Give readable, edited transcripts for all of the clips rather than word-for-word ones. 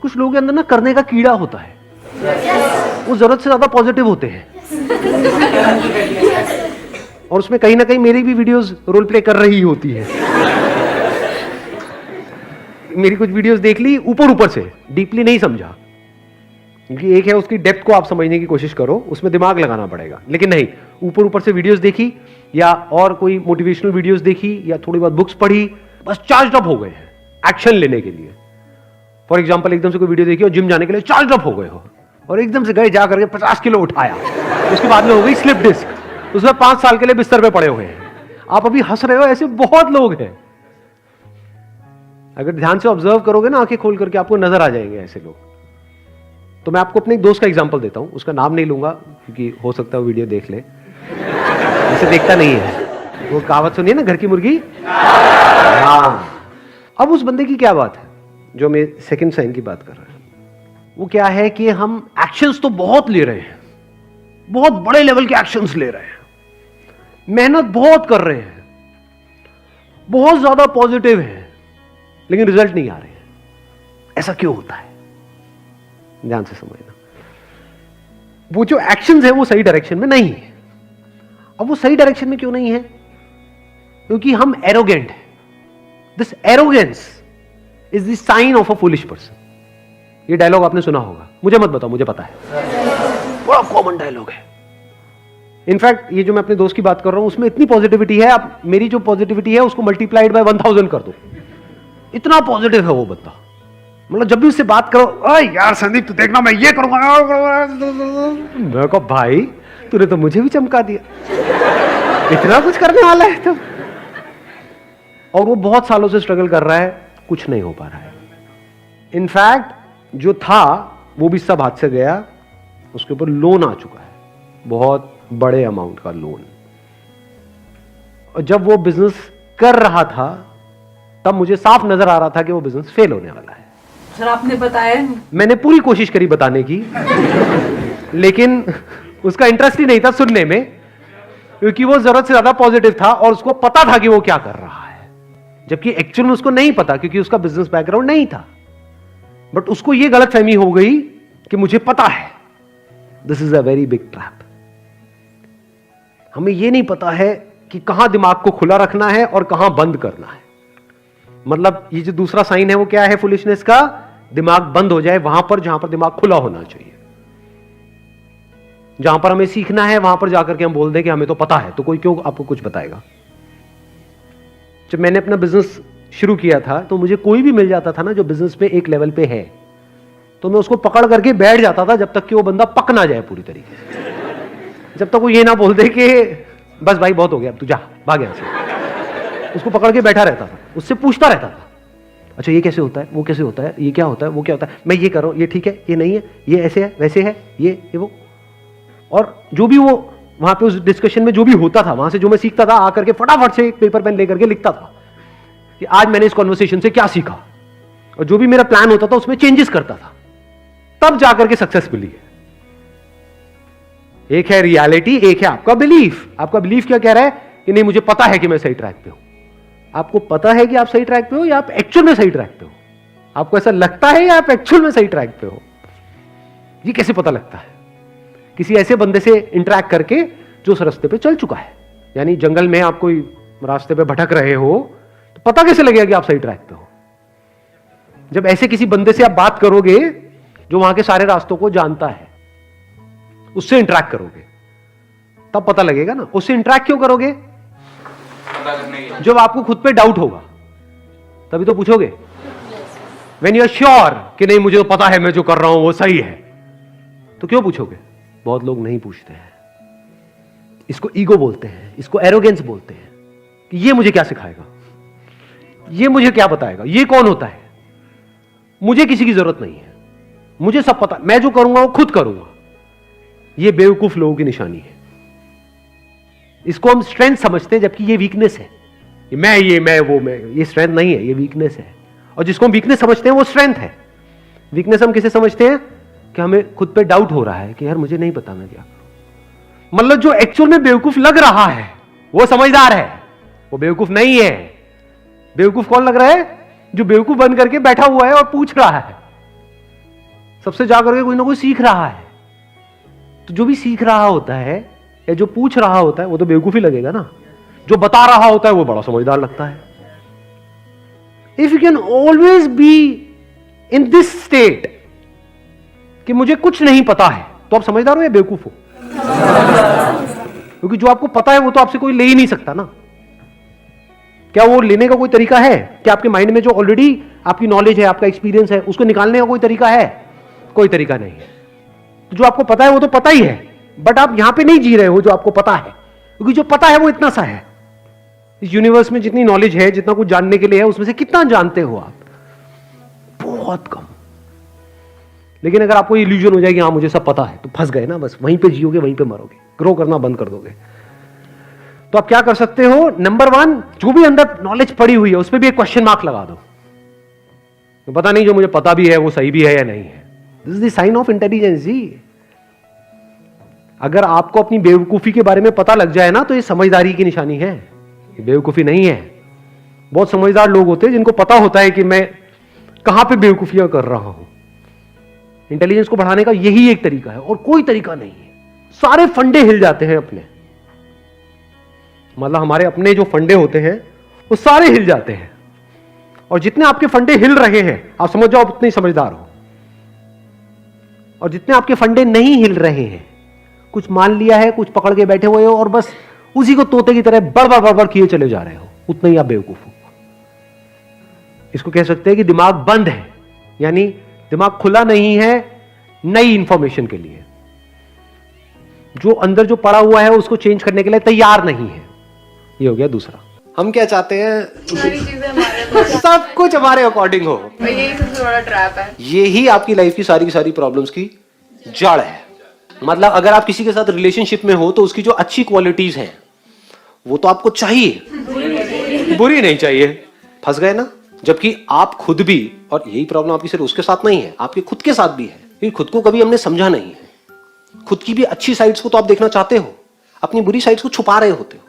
कुछ लोगों के अंदर ना करने का कीड़ा होता है, वो जरूरत से ज्यादा पॉजिटिव होते हैं। और उसमें कहीं ना कहीं मेरी भी वीडियोस रोल प्ले कर रही होती है। मेरी कुछ वीडियोस देख ली ऊपर ऊपर से, डीपली नहीं समझा, क्योंकि एक है उसकी डेप्थ को आप समझने की कोशिश करो, उसमें दिमाग लगाना पड़ेगा, लेकिन नहीं, ऊपर ऊपर से वीडियोस देखी या और कोई मोटिवेशनल वीडियोस देखी या थोड़ी बहुत बुक्स पढ़ी, बस चार्ज अप हो गए हैं एक्शन लेने के लिए। फॉर एग्जांपल, एकदम से कोई वीडियो देखी और जिम जाने के लिए चार्ज अप हो गए हो और एकदम से गए जा करके 50 किलो उठाया, उसके बाद में हो गई स्लिप डिस्क, उसमें 5 साल के लिए बिस्तर पे पड़े हुए हैं, आप अभी हंस रहे हो। ऐसे बहुत लोग हैं, अगर ध्यान से ऑब्जर्व करोगे ना आंखें खोल करके, आपको नजर आ जाएंगे ऐसे लोग। तो मैं आपको अपने एक दोस्त का एग्जांपल देता हूं, उसका नाम नहीं लूंगा क्योंकि हो सकता है वो वीडियो देख ले, ऐसे देखता नहीं है। वो कहावत सुनिए ना, घर की मुर्गी। हाँ, अब उस बंदे की क्या बात है जो मैं सेकंड साइन की बात कर रहा हूं, वो क्या है कि हम एक्शंस तो बहुत ले रहे हैं, बहुत बड़े लेवल के एक्शंस ले रहे हैं, मेहनत बहुत कर रहे हैं, बहुत ज्यादा पॉजिटिव है, लेकिन रिजल्ट नहीं आ रहे हैं। ऐसा क्यों होता है? ध्यान से समझना, वो जो एक्शंस है वो सही डायरेक्शन में नहीं है। अब वो सही डायरेक्शन में क्यों नहीं है? क्योंकि हम एरोगेंट हैं। This arrogance is the sign of a foolish person. ये डायलॉग आपने सुना होगा, मुझे मत बताओ, मुझे पता है, बड़ा कॉमन डायलॉग है। इनफैक्ट ये जो मैं अपने दोस्त की बात कर रहा हूं उसमें इतनी पॉजिटिविटी है, आप मेरी जो पॉजिटिविटी है उसको मल्टीप्लाइड बाय 1000 कर दो, इतना पॉजिटिव है वो बंदा। मतलब जब भी उससे बात करो, अरे यार संदीप तू देखना मैं ये करूंगा, मैं कहा भाई तूने तो मुझे भी चमका दिया, इतना कुछ करने वाला है तो। और वो बहुत सालों से स्ट्रगल कर रहा है, कुछ नहीं हो पा रहा है। इनफैक्ट जो था वो भी सब हाथ से गया, उसके ऊपर लोन आ चुका है, बहुत बड़े अमाउंट का लोन। और जब वो बिजनेस कर रहा था तब मुझे साफ नजर आ रहा था कि वो बिजनेस फेल होने वाला है। सर आपने बताया, मैंने पूरी कोशिश करी बताने की, लेकिन उसका इंटरेस्ट ही नहीं था सुनने में, क्योंकि वो जरूरत से ज्यादा पॉजिटिव था और उसको पता था कि वो क्या कर रहा है, जबकि एक्चुअल में उसको नहीं पता क्योंकि उसका बिजनेस बैकग्राउंड नहीं था। बट उसको ये गलतफहमी हो गई कि मुझे पता है। This is a very big trap. हमें यह नहीं पता है कि कहां दिमाग को खुला रखना है और कहां बंद करना है। मतलब ये जो दूसरा साइन है वो क्या है फुलिशनेस का? दिमाग बंद हो जाए वहां पर जहां पर दिमाग खुला होना चाहिए। जहां पर हमें सीखना है वहां पर जाकर के हम बोल दें कि हमें तो पता है, तो कोई क्यों आपको कुछ बताएगा। जब मैंने अपना बिजनेस शुरू किया था तो मुझे कोई भी मिल जाता था ना जो बिजनेस पे एक लेवल पे है, तो मैं उसको पकड़ करके बैठ जाता था जब तक कि वो बंदा पक ना जाए पूरी तरीके से, जब तक वो ये ना बोल दे कि बस भाई बहुत हो गया अब तू जा भाग यहां से। उसको पकड़ के बैठा रहता था, उससे पूछता रहता था, अच्छा ये कैसे होता है, वो कैसे होता है, ये क्या होता है, वो क्या होता है, मैं ये कर रहा हूं, ये ठीक है, ये नहीं है, ये ऐसे है, वैसे है, ये वो। और जो भी वो वहां पे उस डिस्कशन में जो भी होता था, वहां से जो मैं सीखता था, आकर के फटाफट से एक पेपर पेन लेकर के लिखता था कि आज मैंने इस कॉन्वर्सेशन से क्या सीखा, और जो भी मेरा प्लान होता था उसमें चेंजेस करता था, तब जाकर के सक्सेस मिली है। एक है रियलिटी, एक है आपका बिलीफ। आपका बिलीफ क्या कह रहा है कि नहीं मुझे पता है कि मैं सही ट्रैक पे हूं। आपको पता है कि आप सही ट्रैक पे हो या आप एक्चुअल में सही ट्रैक पे हो? आपको ऐसा लगता है या आप एक्चुअल में सही ट्रैक पे हो? ये कैसे पता लगता है? किसी ऐसे बंदे से इंटरैक्ट करके जो उस रास्ते पे चल चुका है। यानी जंगल में आप कोई रास्ते पे भटक रहे हो तो पता कैसे लगेगा कि आप सही ट्रैक पे हो? जब ऐसे किसी बंदे से आप बात करोगे जो वहां के सारे रास्तों को जानता है, उससे इंटरैक्ट करोगे तब पता लगेगा ना। उससे इंटरैक्ट क्यों करोगे? जब आपको खुद पे डाउट होगा तभी तो पूछोगे। व्हेन यू आर श्योर कि नहीं मुझे तो पता है मैं जो कर रहा हूं वो सही है, तो क्यों पूछोगे? बहुत लोग नहीं पूछते हैं। इसको ईगो बोलते हैं, इसको एरोगेंस बोलते हैं कि ये मुझे क्या सिखाएगा, ये मुझे क्या बताएगा, ये कौन होता है, मुझे किसी की जरूरत नहीं है, मुझे सब पता, मैं जो करूंगा वो खुद करूंगा। ये बेवकूफ लोगों की निशानी है। इसको हम स्ट्रेंथ समझते हैं जबकि ये वीकनेस है। मैं वो मैं, ये स्ट्रेंथ नहीं है, ये वीकनेस है। और जिसको हम वीकनेस समझते हैं वो स्ट्रेंथ है। वीकनेस हम किसे समझते हैं? कि हमें खुद पे डाउट हो रहा है कि यार मुझे नहीं पता मैं क्या करूं। मतलब जो एक्चुअल में बेवकूफ लग रहा है वो समझदार है, वो बेवकूफ नहीं है। बेवकूफ कौन लग रहा है? जो बेवकूफ बन करके बैठा हुआ है और पूछ रहा है। सबसे जाकर के कोई ना कोई सीख रहा है। तो जो भी सीख रहा होता है या जो पूछ रहा होता है वो तो बेवकूफी लगेगा ना, जो बता रहा होता है वो बड़ा समझदार लगता है। If you can always be in this state कि मुझे कुछ नहीं पता है, तो आप समझदार हो या बेवकूफ हो? क्योंकि जो आपको पता है वो तो आपसे कोई ले ही नहीं सकता ना। क्या वो लेने का कोई तरीका है? क्या आपके माइंड में जो ऑलरेडी आपकी नॉलेज है, आपका एक्सपीरियंस है, उसको निकालने का कोई तरीका है? कोई तरीका नहीं है। तो जो आपको पता है वो तो पता ही है, बट आप यहां पे नहीं जी रहे हो जो आपको पता है, क्योंकि जो पता है वो इतना सा है। इस यूनिवर्स में जितनी नॉलेज है, जितना कुछ जानने के लिए है, उसमें से कितना जानते हो आप? बहुत कम। लेकिन अगर आपको इल्यूजन हो जाएगी हाँ मुझे सब पता है, तो फंस गए ना, बस वहीं पे जियोगे, वहीं पे मरोगे, ग्रो करना बंद कर दोगे। तो आप क्या कर सकते हो? नंबर 1, जो भी अंदर नॉलेज पड़ी हुई है उस पर भी एक क्वेश्चन मार्क लगा दो। तो पता नहीं जो मुझे पता भी है वो सही भी है या नहीं है। This is the sign of intelligence जी। अगर आपको अपनी बेवकूफी के बारे में पता लग जाए ना, तो ये समझदारी की निशानी है, ये बेवकूफी नहीं है। बहुत समझदार लोग होते हैं जिनको पता होता है कि मैं कहां पे बेवकूफियां कर रहा हूं। इंटेलिजेंस को बढ़ाने का यही एक तरीका है और कोई तरीका नहीं है। सारे फंडे हिल जाते हैं अपने, मतलब हमारे अपने जो फंडे होते हैं वो सारे हिल जाते हैं, और जितने आपके फंडे हिल रहे हैं आप समझ जाओ आप उतने ही समझदार हो। और जितने आपके फंडे नहीं हिल रहे हैं, कुछ मान लिया है, कुछ पकड़ के बैठे हुए हो और बस उसी को तोते की तरह बड़बड़ बड़बड़ किए चले जा रहे हो, उतना ही आप बेवकूफ हो। इसको कह सकते हैं कि दिमाग बंद है, यानी दिमाग खुला नहीं है नई इंफॉर्मेशन के लिए। जो अंदर जो पड़ा हुआ है उसको चेंज करने के लिए तैयार नहीं है। ये हो गया दूसरा। हम क्या चाहते हैं? सारी चीजें हमारे सब कुछ हमारे अकॉर्डिंग हो। यही सबसे बड़ा ट्रैप है। यही आपकी लाइफ की सारी प्रॉब्लम्स की जड़ है। मतलब अगर आप किसी के साथ रिलेशनशिप में हो तो उसकी जो अच्छी क्वालिटीज हैं वो तो आपको चाहिए, बुरी नहीं चाहिए। फंस गए ना? जबकि आप खुद भी, और यही प्रॉब्लम आपकी सिर्फ उसके साथ नहीं है, आपके खुद के साथ भी है, क्योंकि खुद को कभी हमने समझा नहीं है। खुद की भी अच्छी साइड्स को तो आप देखना चाहते हो, अपनी बुरी साइड्स को छुपा रहे होते हो।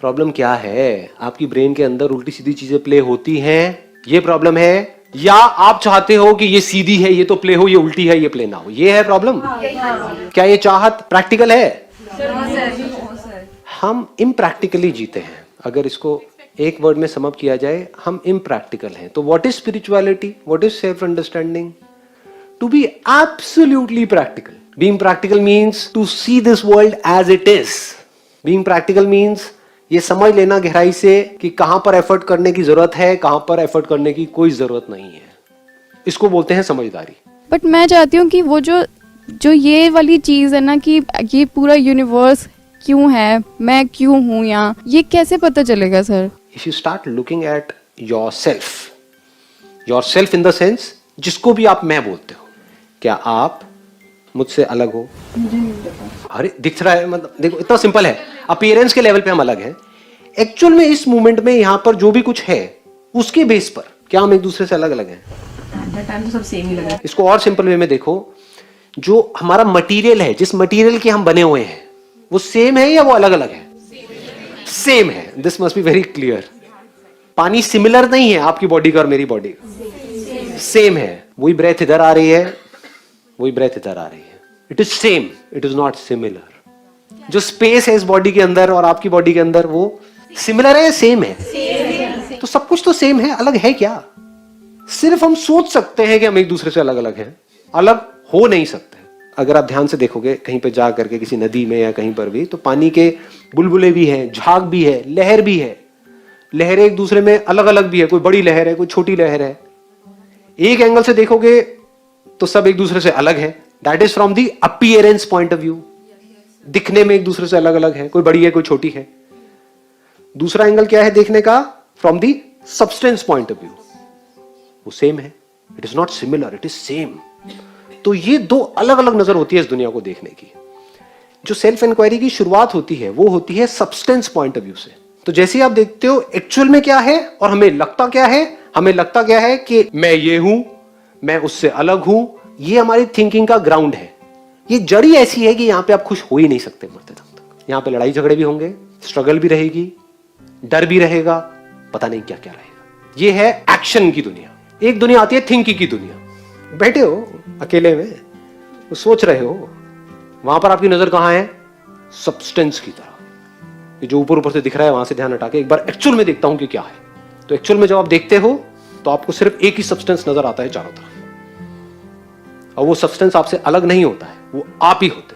प्रॉब्लम क्या है? आपकी ब्रेन के अंदर उल्टी सीधी चीजें प्ले होती हैं, ये प्रॉब्लम है। या आप चाहते हो कि ये सीधी है, ये तो प्ले हो, ये उल्टी है, ये प्ले ना हो, ये है प्रॉब्लम। क्या ये चाहत प्रैक्टिकल है? हम इम्प्रैक्टिकली जीते हैं। अगर इसको एक वर्ड में सम अप किया जाए, हम इम्प्रैक्टिकल हैं। तो what is spirituality? What is self understanding? To be absolutely practical. Being practical means to see this world as it is. Being practical means ये समझ लेना गहराई से कि कहां पर एफर्ट करने की जरूरत है, कहां पर एफर्ट करने की कोई जरूरत नहीं है। इसको बोलते हैं समझदारी। बट मैं चाहती हूँ कि वो जो ये वाली चीज़ है ना, कि ये पूरा यूनिवर्स क्यों है, मैं क्यों हूँ यहाँ, ये कैसे पता चलेगा sir? If you start looking at your self in the sense जिसको भी आप मैं बोलते हो, क्या आप मुझसे अलग हो? अरे दिख रहा है, मतलब देखो इतना सिंपल है। अपीयरेंस के लेवल पे हम अलग हैं, एक्चुअल में इस मोमेंट में यहां पर जो भी कुछ है उसके बेस पर क्या हम एक दूसरे से अलग अलग हैं? टाइम तो सब सेम ही लगा। इसको और सिंपल वे में देखो, जो हमारा मटेरियल है, जिस मटेरियल के हम बने हुए हैं, वो सेम है या वो अलग अलग है? सेम है। This must be very clear. पानी सिमिलर नहीं है आपकी बॉडी का और मेरी बॉडी का, सेम है। वही ब्रेथ इधर आ रही है, वही ब्रेथ इधर आ रही है। It is same, it is not similar. जो स्पेस है इस बॉडी के अंदर और आपकी बॉडी के अंदर, वो सिमिलर है या सेम है? तो सब कुछ तो सेम है, अलग है क्या? सिर्फ हम सोच सकते हैं कि हम एक दूसरे से अलग अलग हैं, अलग हो नहीं सकते। अगर आप ध्यान से देखोगे कहीं पे जा करके किसी नदी में या कहीं पर भी, तो पानी के बुलबुले भी हैं, झाग भी है, लहर भी है। लहरें एक दूसरे में अलग अलग भी है, कोई बड़ी लहर है, कोई छोटी लहर है। एक एंगल से देखोगे तो सब एक दूसरे से अलग है। That is from the appearance point of view. दिखने में एक दूसरे से अलग अलग है, कोई बड़ी है, कोई छोटी है। दूसरा एंगल क्या है देखने का? From the substance point of view, वो सेम है। It is not similar, it is same. तो ये दो अलग अलग नजर होती है इस दुनिया को देखने की। जो सेल्फ इंक्वायरी की शुरुआत होती है वो होती है सब्सटेंस पॉइंट ऑफ व्यू से। तो जैसे आप देखते हो एक्चुअल में क्या है और हमें लगता क्या है, हमें लगता क्या है कि मैं ये हूं, मैं उससे अलग हूं। ये हमारी थिंकिंग का ग्राउंड है। ये जड़ी ऐसी है कि यहां पे आप खुश हो ही नहीं सकते मरते दम तक। यहां पे लड़ाई झगड़े भी होंगे, स्ट्रगल भी रहेगी, डर भी रहेगा, पता नहीं क्या क्या रहेगा। ये है एक्शन की दुनिया। एक दुनिया आती है थिंकिंग की दुनिया। बैठे हो अकेले में, वो सोच रहे हो, वहां पर आपकी नजर कहां है? सब्सटेंस की तरफ। ये जो ऊपर ऊपर से दिख रहा है वहां से ध्यान हटा के एक बार एक्चुअल में देखता हूं कि क्या है। तो एक्चुअल में जब आप देखते हो तो आपको सिर्फ एक ही सब्सटेंस नजर आता है चारों तरफ, और वो सब्सटेंस आपसे अलग नहीं होता है, वो आप ही होते हैं।